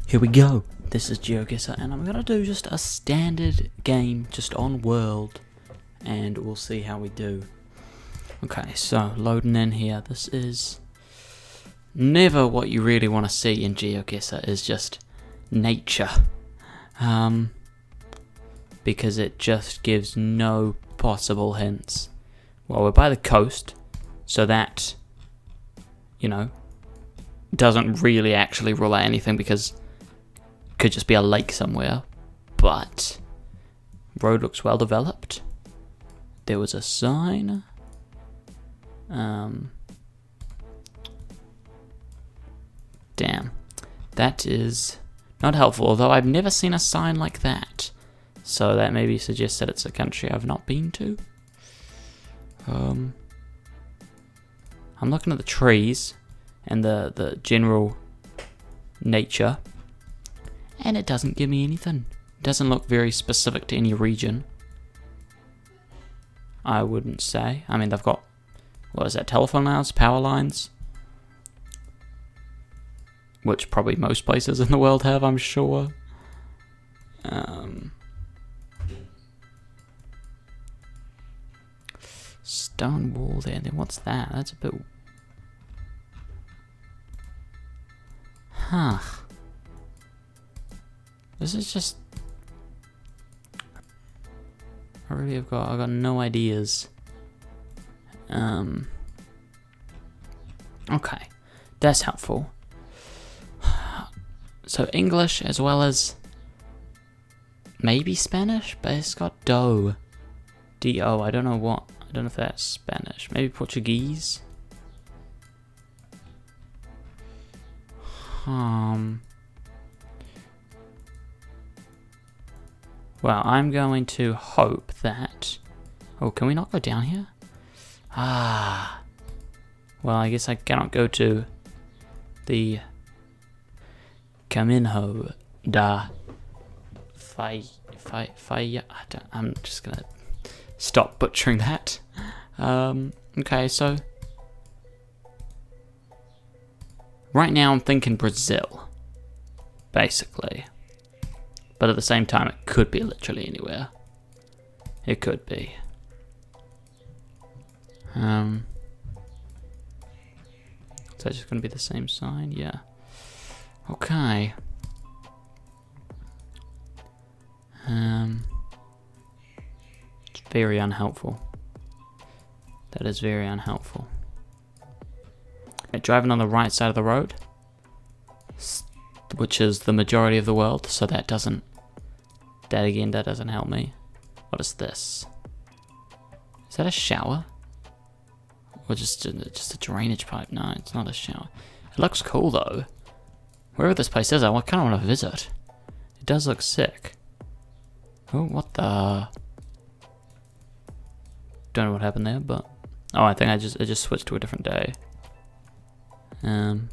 Here we go. This is Geoguessr, and I'm gonna do just a standard game, just on world, and we'll see how we do. Okay, so loading in here. This is never what you really want to see in Geoguessr, is just nature, because it just gives no possible hints. Well, we're by the coast, so that, you know, doesn't really actually rule out anything, because it could just be a lake somewhere. But road looks well developed. There was a sign. Damn, that is not helpful, although I've never seen a sign like that, so that maybe suggests that it's a country I've not been to. I'm looking at the trees and the general nature, and it doesn't give me anything. It doesn't look very specific to any region, I wouldn't say. I mean, they've got, what is that, telephone lines, power lines, which probably most places in the world have, I'm sure. Stone wall there, then what's that? That's a bit... Huh. This is just... I've got no ideas. Okay, that's helpful. So English as well as maybe Spanish, but it's got do. D-O, I don't know what. I don't know if that's Spanish. Maybe Portuguese? Well, I'm going to hope that... Oh, can we not go down here? Ah. Well, I guess I cannot go to the Caminho da Faya. I'm just gonna stop butchering that. Okay, so right now I'm thinking Brazil, basically. But at the same time, it could be literally anywhere. It could be. Is that just gonna be the same sign? Yeah. Okay. It's very unhelpful. That is very unhelpful. Okay, driving on the right side of the road, which is the majority of the world, so that doesn't... That again, that doesn't help me. What is this? Is that a shower? Or just a drainage pipe? No, it's not a shower. It looks cool though. Wherever this place is, I kind of want to visit. It does look sick. Oh, what the... Don't know what happened there, but... Oh, I think it just switched to a different day. Can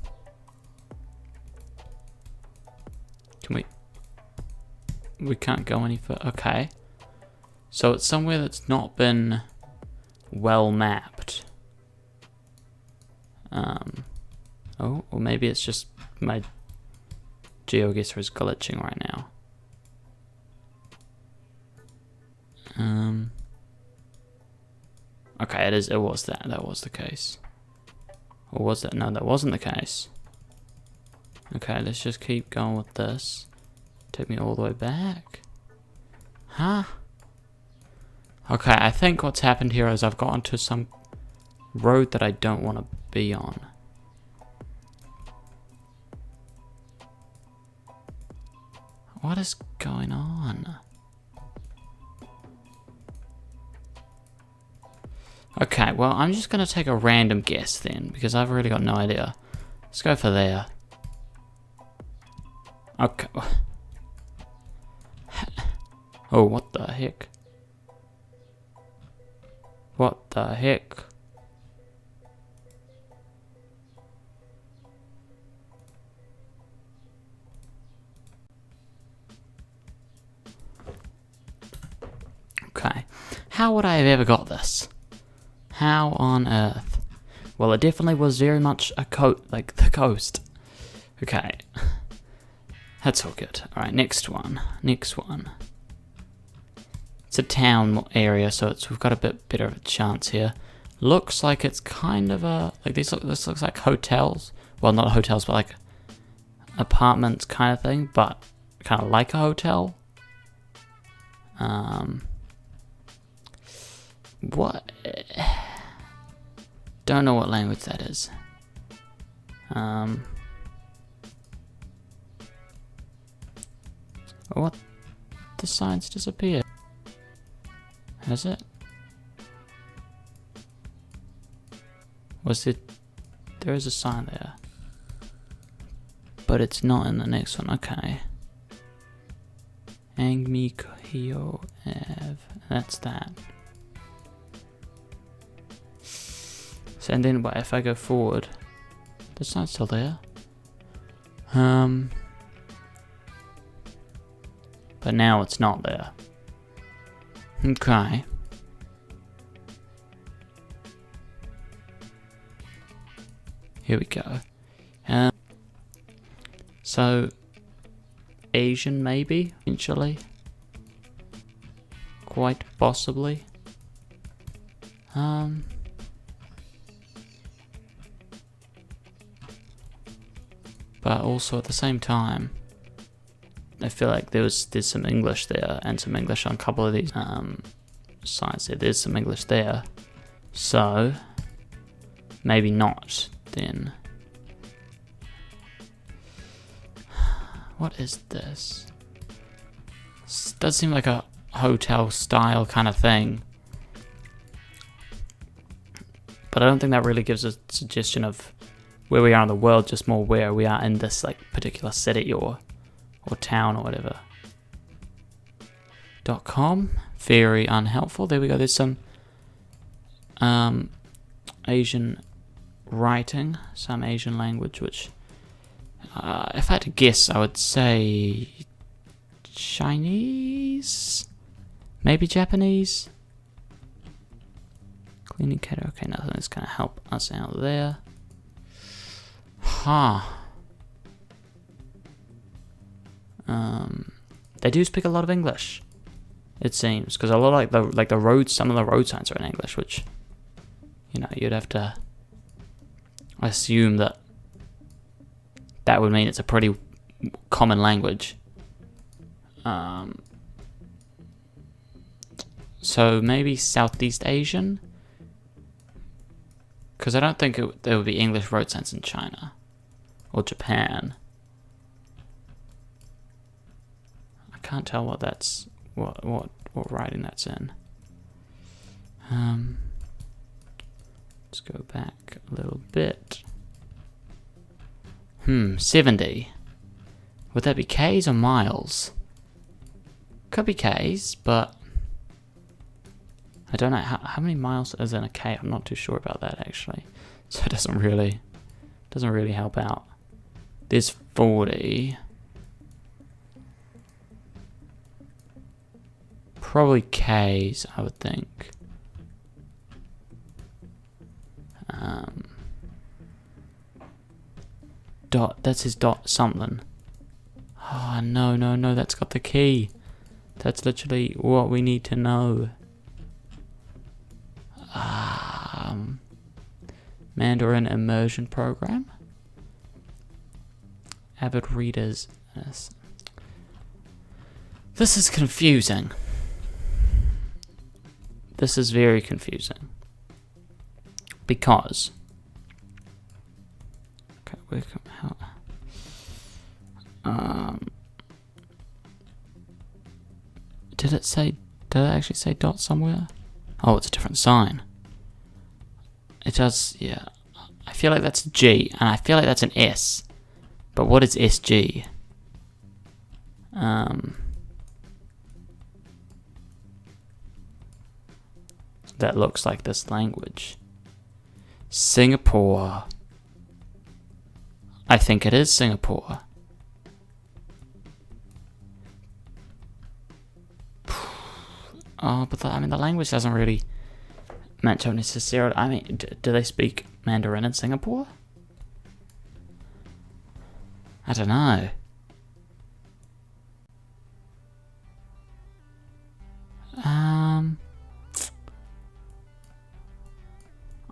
we... We can't go any further. Okay. So it's somewhere that's not been well mapped. Oh, or maybe it's just my Geoguessr is glitching right now. Okay, it was that. That was the case. Or was that? No, that wasn't the case. Okay, let's just keep going with this. Take me all the way back. Huh? Okay, I think what's happened here is I've gotten to some road that I don't want to be on. What is going on? Okay, well, I'm just going to take a random guess then, because I've really got no idea. Let's go for there. Okay. Oh, what the heck? What the heck? Okay. How would I have ever got this? How on earth? Well, it definitely was very much a like the coast. Okay. That's all good. Alright, next one. Next one. It's a town area, so we've got a bit better of a chance here. Looks like it's kind of a... like this looks like hotels. Well, not hotels, but like apartments kind of thing, but kind of like a hotel. What? Don't know what language that is. What? The sign's disappeared. Has it? Was it? There is a sign there. But it's not in the next one, okay. Angmi Kohio Ev. That's that. So, and then what if I go forward? The sign's still there. But now it's not there. Okay. Here we go. So, Asian maybe, eventually. Quite possibly. But also at the same time, I feel like there's some English there, and some English on a couple of these sites there. There's some English there. So, maybe not then. What is this? This does seem like a hotel style kind of thing. But I don't think that really gives a suggestion of where we are in the world, just more where we are in this like particular city or town or whatever. .com, very unhelpful. There we go. There's some Asian writing, some Asian language, which if I had to guess, I would say Chinese, maybe Japanese. Cleaning kettle. Okay, nothing that's gonna help us out there. Huh. They do speak a lot of English, it seems, because a lot of the roads, some of the road signs are in English, which, you know, you'd have to assume that would mean it's a pretty common language. So maybe Southeast Asian, because I don't think there would be English road signs in China or Japan. I can't tell what that's what writing that's in. Let's go back a little bit. 70. Would that be K's or miles? Could be K's, but I don't know how many miles is in a K. I'm not too sure about that actually, so it doesn't really help out. There's 40. Probably K's, I would think. Dot. That's his dot something. Oh no! That's got the key. That's literally what we need to know. Mandarin immersion program. Avid readers. This is confusing. This is very confusing. Because. Okay, did it actually say dot somewhere? Oh, it's a different sign. It does, yeah. I feel like that's a G, and I feel like that's an S. But what is SG? That looks like this language. Singapore. I think it is Singapore. Oh, but the language doesn't really match up necessarily. I mean, do they speak Mandarin in Singapore? I don't know.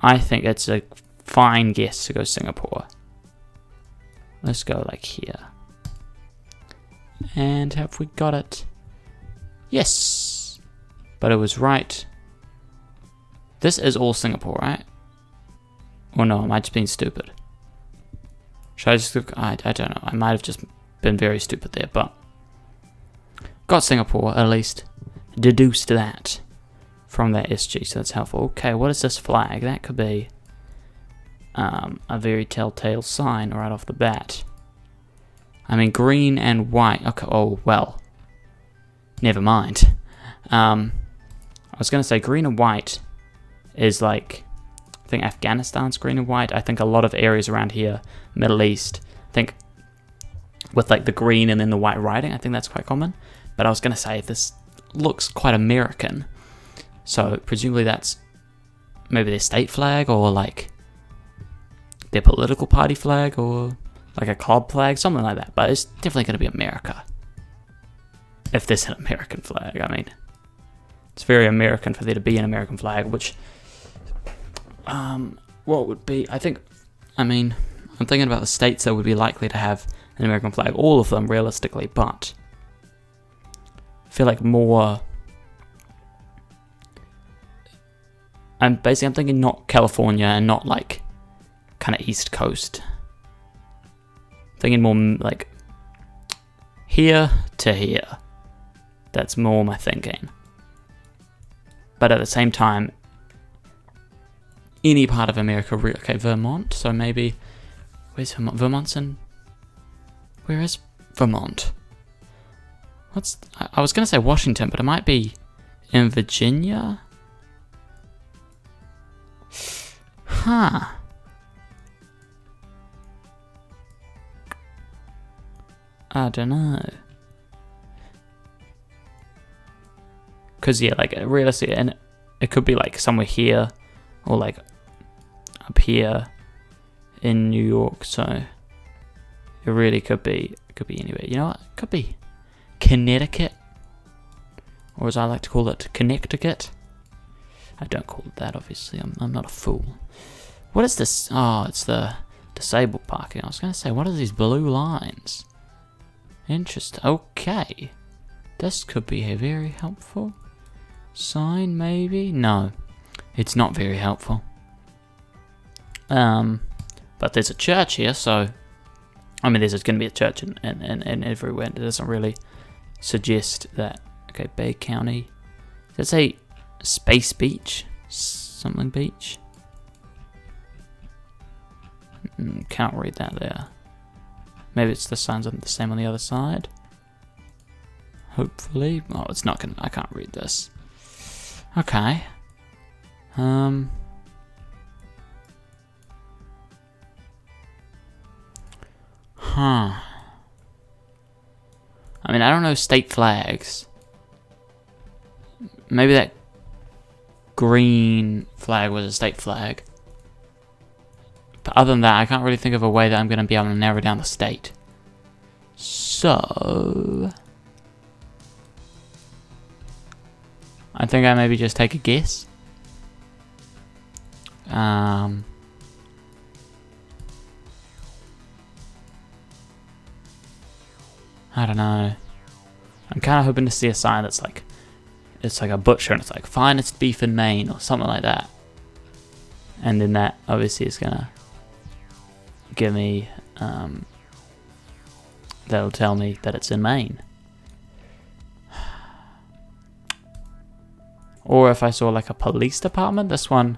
I think it's a fine guess to go Singapore. Let's go like here. And have we got it? Yes! But it was right. This is all Singapore, right? Or no, am I just being stupid? Should I just look? I don't know. I might have just been very stupid there, but got Singapore, at least. Deduced that from that SG, so that's helpful. Okay, what is this flag? That could be a very telltale sign right off the bat. I mean, green and white. Okay, oh, well. Never mind. I was going to say green and white is like, I think Afghanistan's green and white. I think a lot of areas around here, Middle East, I think with like the green and then the white writing, I think that's quite common. But I was going to say this looks quite American. So presumably that's maybe their state flag or like their political party flag or like a club flag, something like that. But it's definitely going to be America. If there's an American flag, I mean. It's very American for there to be an American flag, which, what would be, I mean, I'm thinking about the states that would be likely to have an American flag, all of them realistically, but I feel like more, I'm thinking not California and not like kind of East Coast. I'm thinking more like here to here. That's more my thinking. But at the same time, any part of America, okay, Vermont, so maybe, where's Vermont? Vermont's in, where is Vermont? I was going to say Washington, but it might be in Virginia? Huh. I don't know. Because, yeah, like, realistically, and it could be, like, somewhere here, or, like, up here in New York, so it really could be anywhere. You know what? It could be Connecticut, or as I like to call it, Connecticut. I don't call it that, obviously. I'm not a fool. What is this? Oh, it's the disabled parking. I was going to say, what are these blue lines? Interesting. Okay. This could be very helpful. Sign, maybe? No. It's not very helpful. But there's a church here, so... I mean, there's going to be a church in everywhere. It doesn't really suggest that... Okay, Bay County. Does it say Space Beach? Something Beach? Can't read that there. Maybe it's the signs the same on the other side. Hopefully. Oh, it's not gonna... I can't read this. Okay. Huh. I mean, I don't know state flags. Maybe that green flag was a state flag. But other than that, I can't really think of a way that I'm going to be able to narrow down the state. So... I think I maybe just take a guess. I don't know. I'm kind of hoping to see a sign that's like, it's like a butcher and it's like finest beef in Maine or something like that. And then that obviously is gonna give me, that'll tell me that it's in Maine. Or if I saw like a police department, this one,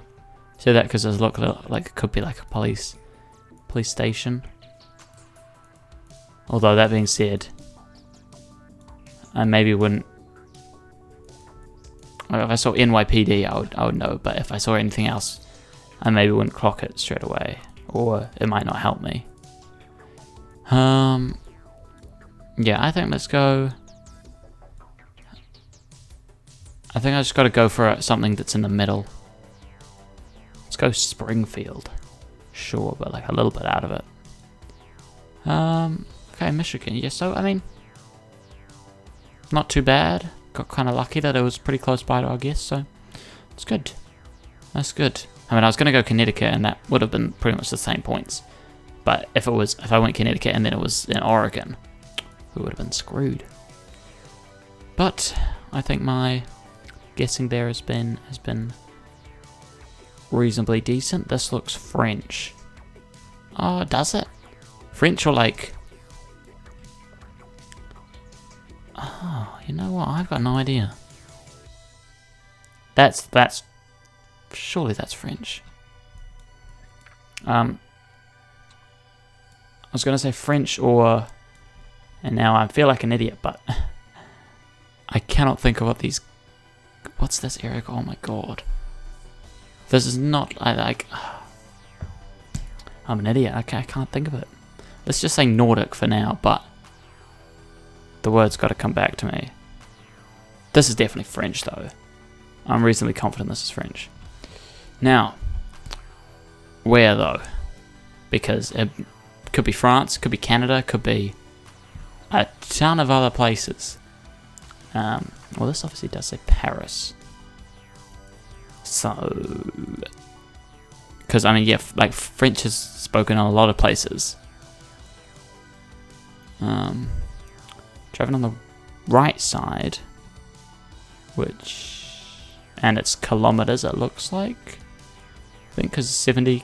see that because there's look like it could be like a police station. Although that being said, I maybe wouldn't. If I saw NYPD, I would know. But if I saw anything else, I maybe wouldn't clock it straight away, or it might not help me. Yeah, I think let's go. I think I just got to go for something that's in the middle. Let's go Springfield. Sure, but like a little bit out of it. Okay, Michigan. Yeah, so, I mean, not too bad. Got kind of lucky that it was pretty close by to our guess, so it's good. That's good. I mean, I was going to go Connecticut, and that would have been pretty much the same points. But if I went Connecticut and then it was in Oregon, we would have been screwed. But I think my guessing there has been reasonably decent. This looks French. Oh, does it? French or like... Oh, you know what? I've got no idea. That's surely that's French. I was gonna say French or, and now I feel like an idiot, but I cannot think of what these. What's this area? Oh my god! This is not. I'm an idiot. I can't think of it. Let's just say Nordic for now, but the word's got to come back to me. This is definitely French, though. I'm reasonably confident this is French. Now, where though? Because it could be France, could be Canada, could be a ton of other places. Well, this obviously does say Paris. So, because I mean, yeah, like French is spoken in a lot of places. Driving on the right side, and it's kilometers. It looks like. I think because 70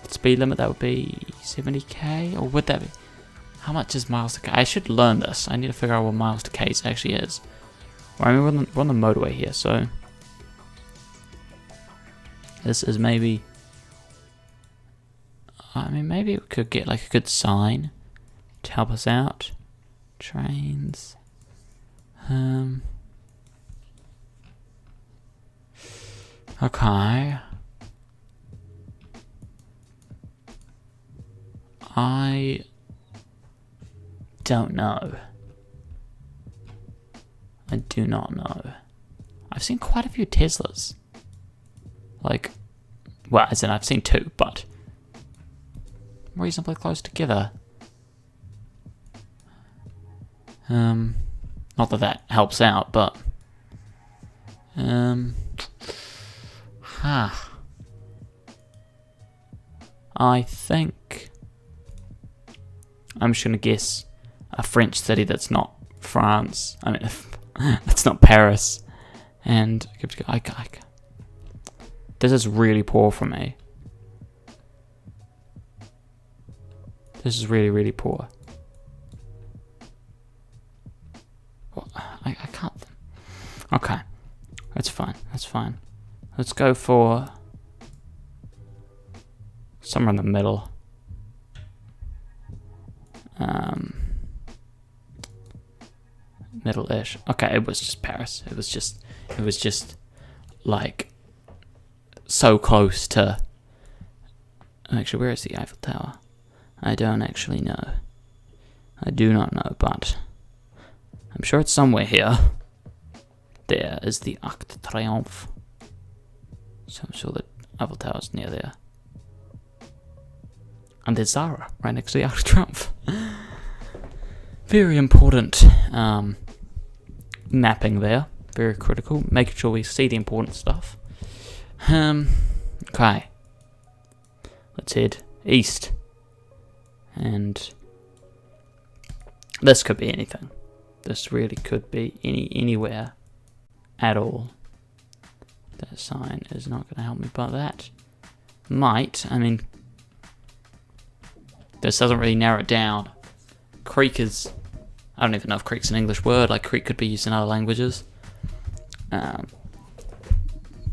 speed limit, that would be 70k, or would that be? How much is miles to k? I should learn this. I need to figure out what miles to k actually is. Well, I mean, we're on the motorway here, so this is maybe. I mean, maybe we could get like a good sign to help us out. Trains. Okay. I don't know. I do not know. I've seen quite a few Teslas. Like, well, as in I've seen two, but reasonably close together. Not that that helps out, but I think I'm just gonna guess a French city that's not France. I mean, that's not Paris. And this is really poor for me. This is really, really poor. I can't. Okay, that's fine. That's fine. Let's go for somewhere in the middle. Middle-ish. Okay, it was just Paris. It was just like so close to. Actually, where is the Eiffel Tower? I don't actually know. I do not know, but I'm sure it's somewhere here. There is the Arc de Triomphe. So I'm sure the Eiffel Tower is near there. And there's Zara right next to the Arc de Triomphe. Very important mapping there. Very critical. Making sure we see the important stuff. Okay. Let's head east. And this could be anything. This really could be anywhere at all. That sign is not going to help me, but that might. I mean, this doesn't really narrow it down. Creek is. I don't even know if creek's an English word. Like, creek could be used in other languages.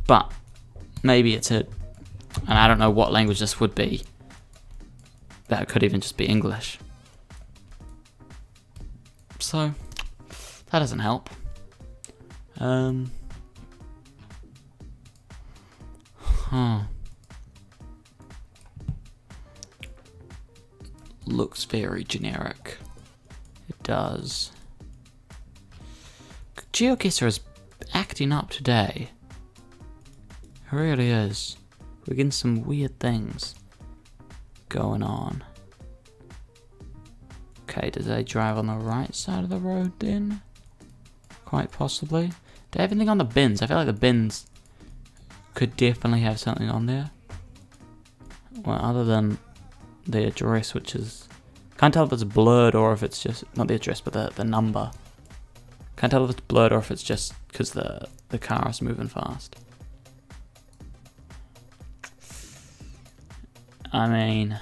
But maybe it's a. And I don't know what language this would be. That could even just be English. So, that doesn't help. Looks very generic. It does. Geoguessr is acting up today. It really is. We're getting some weird things going on. Okay, do they drive on the right side of the road then? Quite possibly. Do they have anything on the bins? I feel like the bins could definitely have something on there. Well, other than the address, which is... Can't tell if it's blurred or if it's just... Not the address, but the number. Can't tell if it's blurred or if it's just because the car is moving fast. I mean...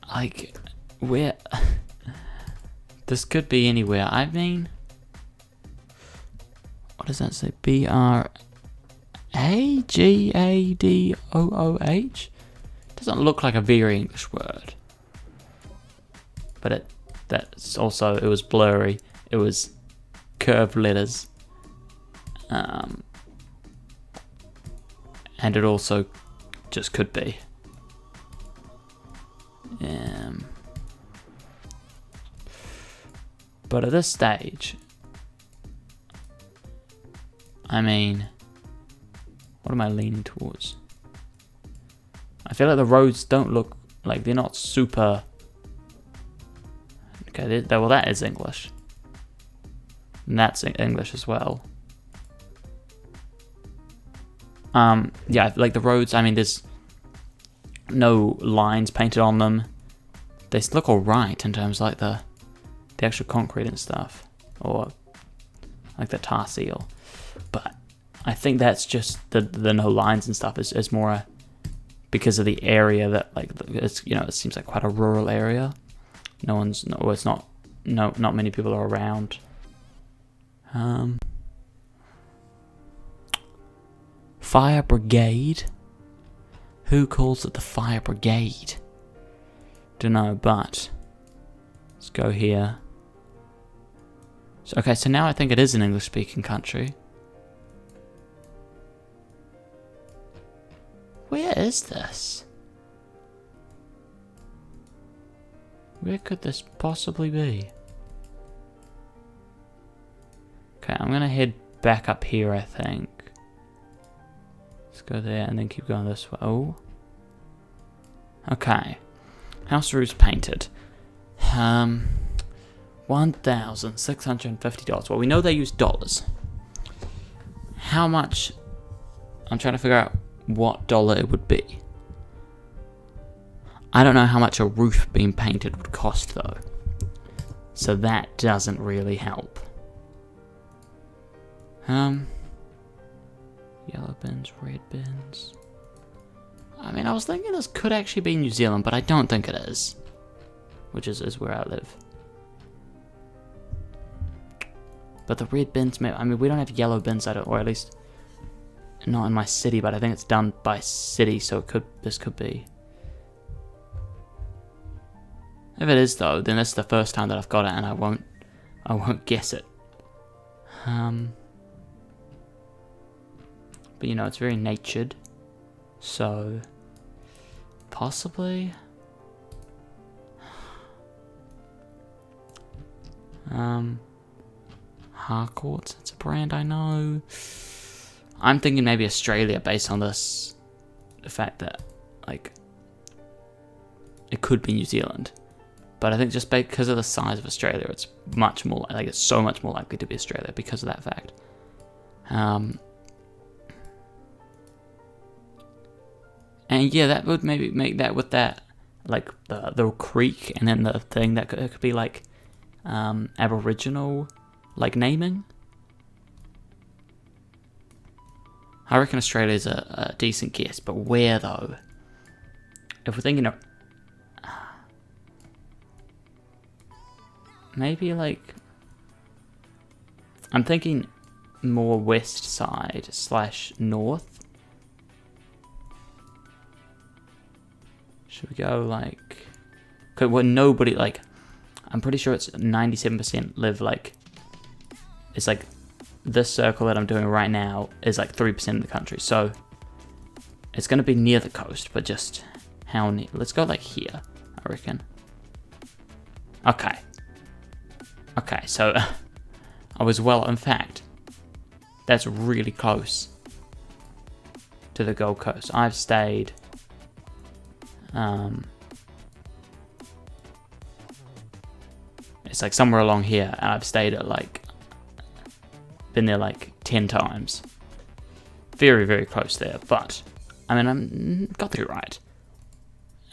Like, where... This could be anywhere. I mean... What does that say? B-R-A-G-A-D-O-O-H? Doesn't look like a very English word. But that's also... It was blurry. It was curved letters. And it also just could be. But at this stage, I mean, what am I leaning towards? I feel like the roads don't look like they're not super. Okay, well that is English, and that's English as well. Yeah, like the roads. I mean, there's no lines painted on them. They look alright in terms of like the actual concrete and stuff, or like the tar seal. But I think that's just the no lines and stuff is more because of the area that like it's, you know, it seems like quite a rural area. It's not many people are around. Fire brigade. Who calls it the fire brigade? Don't know, but let's go here. So, okay, so now I think it is an English-speaking country. Where is this? Where could this possibly be? Okay, I'm gonna head back up here, I think. Let's go there and then keep going this way. Oh. Okay. House roofs painted. $1,650. Well, we know they use dollars. How much? I'm trying to figure out what dollar it would be. I don't know how much a roof being painted would cost though. So that doesn't really help. Yellow bins, red bins. I mean, I was thinking this could actually be New Zealand, but I don't think it is. Which is where I live. But the red bins, I mean, we don't have yellow bins, or at least not in my city, but I think it's done by city, so this could be. If it is though, then this is the first time that I've got it, and I won't guess it. But you know, it's very natured, so possibly. Harcourts, it's a brand I know. I'm thinking maybe Australia based on the fact that, like, it could be New Zealand. But I think just because of the size of Australia, it's much more, like, it's so much more likely to be Australia because of that fact. And yeah, that would maybe make that with that, like, the creek, and then the thing that it could be, like, Aboriginal, like, naming. I reckon Australia is a decent guess, but where though? If we're thinking of maybe like, I'm thinking more west side / north. Should we go like? Well, nobody like. I'm pretty sure it's 97% live like. It's like. This circle that I'm doing right now is like 3% of the country, so it's going to be near the coast, but just how near? Let's go like here, I reckon. Okay, so I was in fact, that's really close to the Gold Coast. I've stayed It's like somewhere along here, and I've stayed at like, been there like 10 times. Very, very close there, but I mean, I got through right.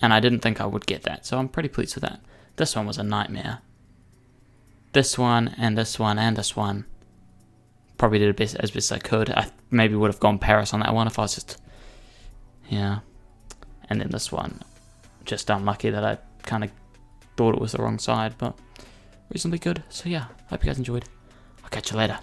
And I didn't think I would get that, so I'm pretty pleased with that. This one was a nightmare. This one, and this one, and this one. Probably did as best I could. I maybe would have gone Paris on that one if I was just... Yeah. And then this one. Just unlucky that I kind of thought it was the wrong side, but reasonably good. So yeah, hope you guys enjoyed. I'll catch you later.